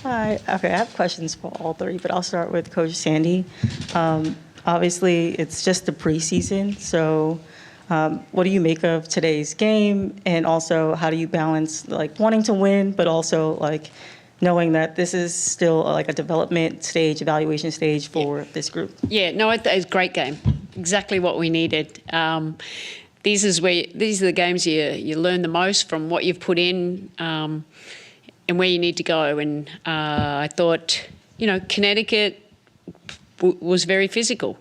Hi. Okay, I have questions for all three, but I'll start with Coach Sandy. Obviously, it's just the preseason, so what do you make of today's game? And also, how do you balance like wanting to win, but also like knowing that this is still like a development stage, evaluation stage for this group? Yeah, no, it's a great game. Exactly what we needed. These are the games you learn the most from what you've put in and where you need to go. And I thought, Connecticut was very physical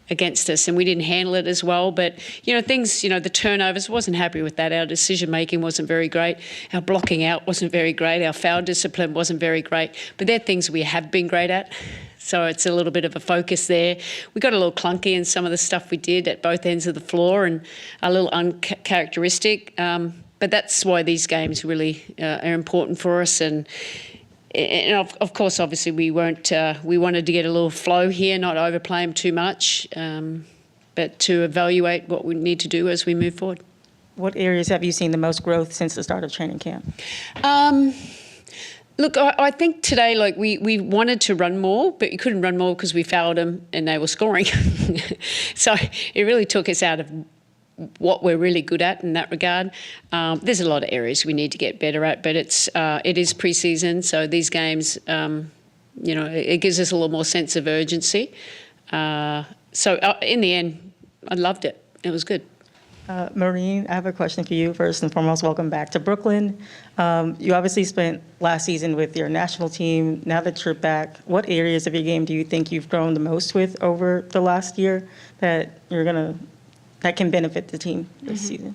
against us, and we didn't handle it as well. But, the turnovers, wasn't happy with that. Our decision-making wasn't very great. Our blocking out wasn't very great. Our foul discipline wasn't very great. But they're things we have been great at. So it's a little bit of a focus there. We got a little clunky in some of the stuff we did at both ends of the floor and a little uncharacteristic. But that's why these games really are important for us. And of course, obviously, we wanted to get a little flow here, not overplay them too much, but to evaluate what we need to do as we move forward. What areas have you seen the most growth since the start of training camp? Look, I think today, we wanted to run more, but you couldn't run more because we fouled them and they were scoring. So it really took us out of what we're really good at in that regard. There's a lot of areas we need to get better at, but it is preseason, so these games, it gives us a little more sense of urgency. So in the end, I loved it. It was good. Maureen, I have a question for you. First and foremost, welcome back to Brooklyn. You obviously spent last season with your national team. Now that you're back, what areas of your game do you think you've grown the most with over the last year that can benefit the team this season?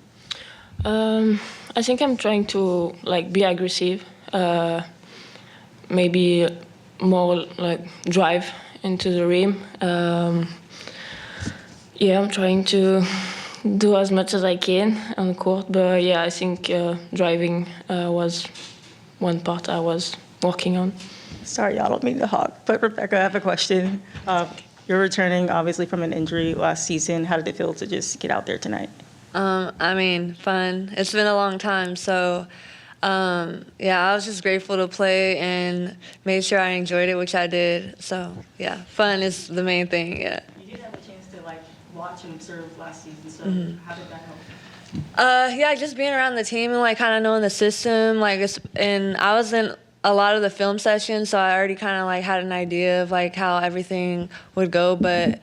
I think I'm trying to be aggressive, maybe more drive into the rim. I'm trying to do as much as I can on the court, but I think driving was one part I was working on. Sorry, y'all, don't mean to hog, but Rebekah, I have a question. You're returning, obviously, from an injury last season. How did it feel to just get out there tonight? Fun. It's been a long time, so I was just grateful to play and made sure I enjoyed it, which I did. So fun is the main thing. Yeah. You did have a chance to watch and observe last season. So how did that help? Just being around the team and kind of knowing the system. And I was in a lot of the film sessions, so I already kind of had an idea of how everything would go. But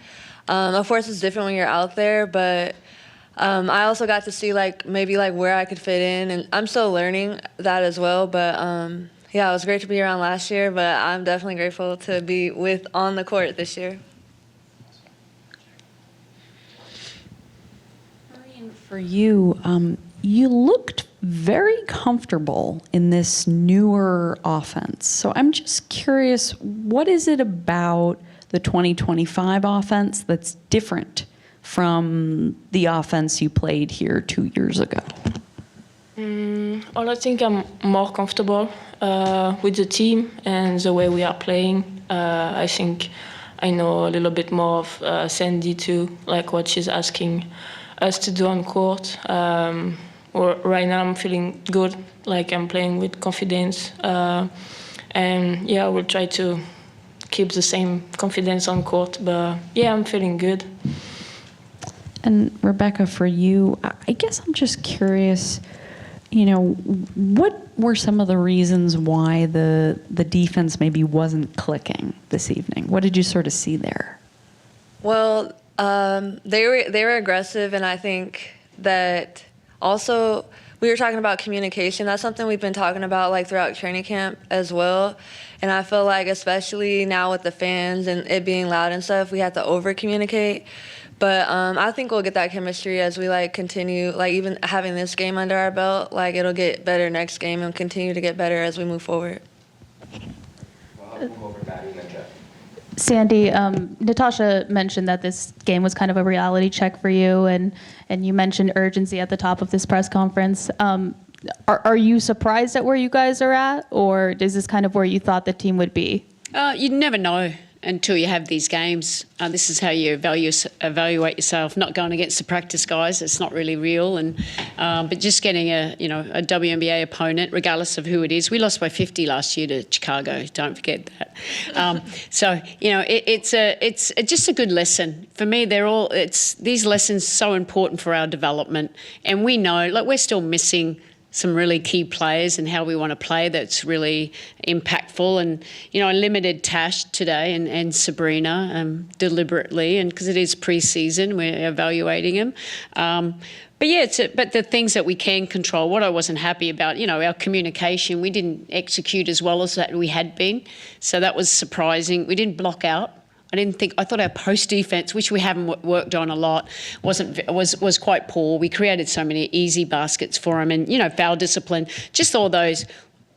of course, it's different when you're out there. But I also got to see maybe where I could fit in, and I'm still learning that as well. But it was great to be around last year. But I'm definitely grateful to be on the court this year. For you, you looked very comfortable in this newer offense. So I'm just curious, what is it about the 2025 offense that's different from the offense you played here 2 years ago? I think I'm more comfortable with the team and the way we are playing. I think I know a little bit more of Sandy too, what she's asking us to do on court. Right now I'm feeling good, I'm playing with confidence. And we'll try to keep the same confidence on court, but I'm feeling good. And Rebekah, for you, I guess I'm just curious, what were some of the reasons why the defense maybe wasn't clicking this evening? What did you sort of see there? Well, they were aggressive, and I think that also we were talking about communication. That's something we've been talking about throughout training camp as well. And I feel especially now with the fans and it being loud and stuff, we have to over communicate. But I think we'll get that chemistry as we continue, even having this game under our belt. It'll get better next game and continue to get better as we move forward. Sandy, Natasha mentioned that this game was kind of a reality check for you, and you mentioned urgency at the top of this press conference. Are you surprised at where you guys are at, or is this kind of where you thought the team would be? You never know. until you have these games. This is how you evaluate yourself. Not going against the practice guys; it's not really real. And but just getting a WNBA opponent, regardless of who it is. We lost by 50 last year to Chicago. Don't forget that. So it's just a good lesson for me. These lessons so important for our development, and we know we're still missing some really key players and how we want to play that's really impactful. And, I limited Tash today and Sabrina deliberately, and because it is pre-season, we're evaluating them. But the things that we can control, what I wasn't happy about, our communication, we didn't execute as well as that we had been. So that was surprising. We didn't block out. I thought our post defense, which we haven't worked on a lot, was quite poor. We created so many easy baskets for them, and foul discipline, just all those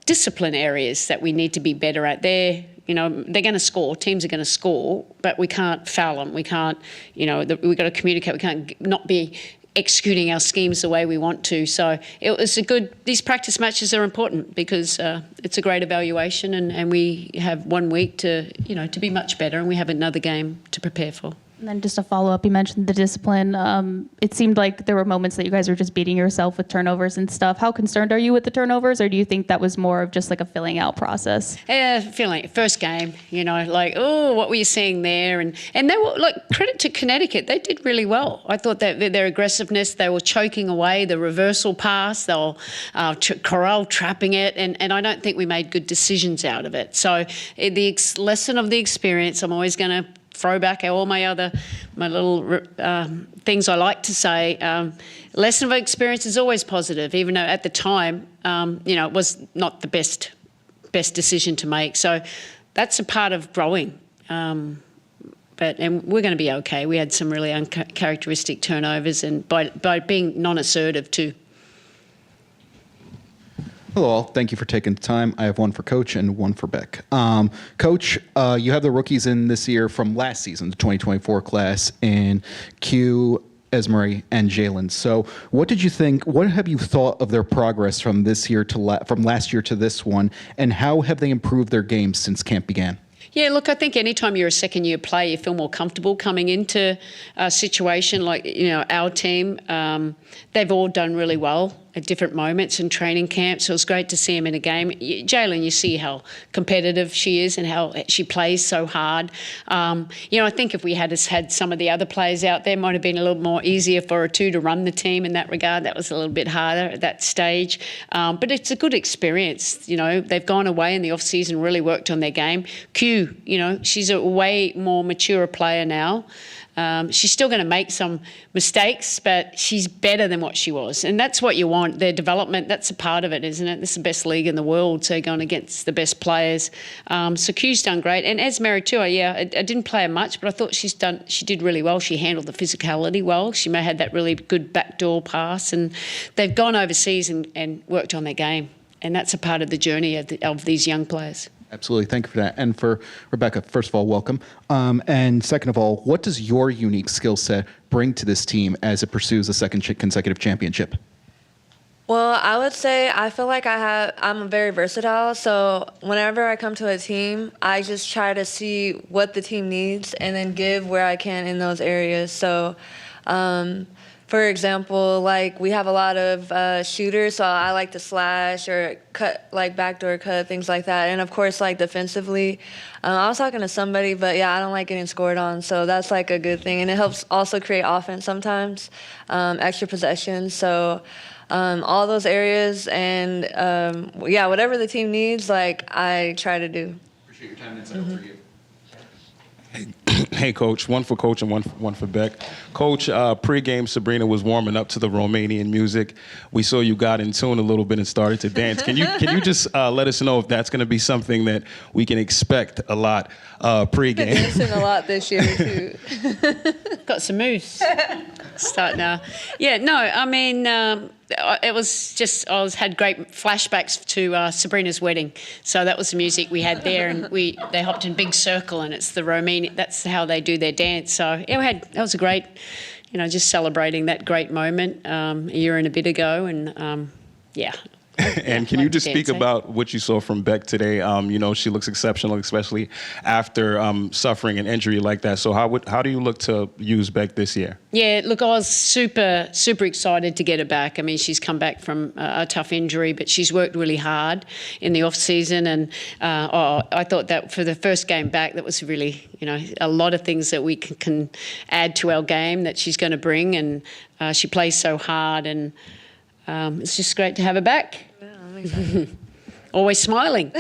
discipline areas that we need to be better at. They're going to score. Teams are going to score, but we can't foul them. We can't. We've got to communicate. We can't not be executing our schemes the way we want to. So it was these practice matches are important because it's a great evaluation, and we have 1 week to be much better, and we have another game to prepare for. And then just a follow-up, you mentioned the discipline. It seemed like there were moments that you guys were just beating yourself with turnovers and stuff. How concerned are you with the turnovers, or do you think that was more of just like a filling out process? First game, what were you seeing there? And they were, credit to Connecticut, they did really well. I thought that their aggressiveness, they were choking away the reversal pass, they were corral trapping it, and I don't think we made good decisions out of it. So the lesson of the experience, I'm always going to throw back all my little things I like to say. Lesson of experience is always positive, even though at the time, it was not the best decision to make. So that's a part of growing. And we're going to be okay. We had some really uncharacteristic turnovers, and by being non-assertive too. Hello all, thank you for taking the time. I have one for Coach and one for Beck. Coach, you have the rookies in this year from last season, the 2024 class, in Q, Esmery, and Jalen. So what did you think, what have you thought of their progress from this year from last year to this one, and how have they improved their games since camp began? Yeah, look, I think anytime you're a second-year player, you feel more comfortable coming into a situation like, our team. They've all done really well at different moments in training camp, so it was great to see him in a game. Jalen, you see how competitive she is and how she plays so hard. I think if we had some of the other players out there, it might have been a little more easier for her too to run the team in that regard. That was a little bit harder at that stage. But it's a good experience. They've gone away in the off-season, really worked on their game. Q, she's a way more mature player now. She's still going to make some mistakes, but she's better than what she was. And that's what you want. Their development, that's a part of it, isn't it? This is the best league in the world, so going against the best players. So Q's done great. And Esmery too, I didn't play her much, but I thought she did really well. She handled the physicality well. She may have had that really good backdoor pass. And they've gone overseas and worked on their game. And that's a part of the journey of these young players. Absolutely. Thank you for that. And for Rebekah, first of all, welcome. And second of all, what does your unique skill set bring to this team as it pursues a second consecutive championship? Well, I would say I feel like I'm very versatile. So whenever I come to a team, I just try to see what the team needs and then give where I can in those areas. So, for example, we have a lot of shooters, so I like to slash or cut, backdoor cut, things like that. And of course, defensively, I was talking to somebody, but yeah, I don't like getting scored on, so that's a good thing. And it helps also create offense sometimes, extra possessions. So all those areas and whatever the team needs, I try to do. Appreciate your time and insight for you. Hey, Coach. One for Coach and one for Beck. Coach, pre-game, Sabrina was warming up to the Romanian music. We saw you got in tune a little bit and started to dance. Can you just let us know if that's going to be something that we can expect a lot pre-game? Been dancing a lot this year too. Got some moves. Start now. Yeah, no, I mean, it was just, had great flashbacks to Sabrina's wedding. So that was the music we had there, and they hopped in big circle, and it's the Romanian, that's how they do their dance. So yeah, that was a great, just celebrating that great moment a year and a bit ago, and And can you just speak dancing. about what you saw from Beck today? She looks exceptional, especially after suffering an injury like that. So how do you look to use Beck this year? Yeah, look, I was super excited to get her back. I mean, she's come back from a tough injury, but she's worked really hard in the off season, and I thought that for the first game back, that was really, a lot of things that we can add to our game that she's going to bring, and she plays so hard, and it's just great to have her back. Yeah, I'm excited. Always smiling.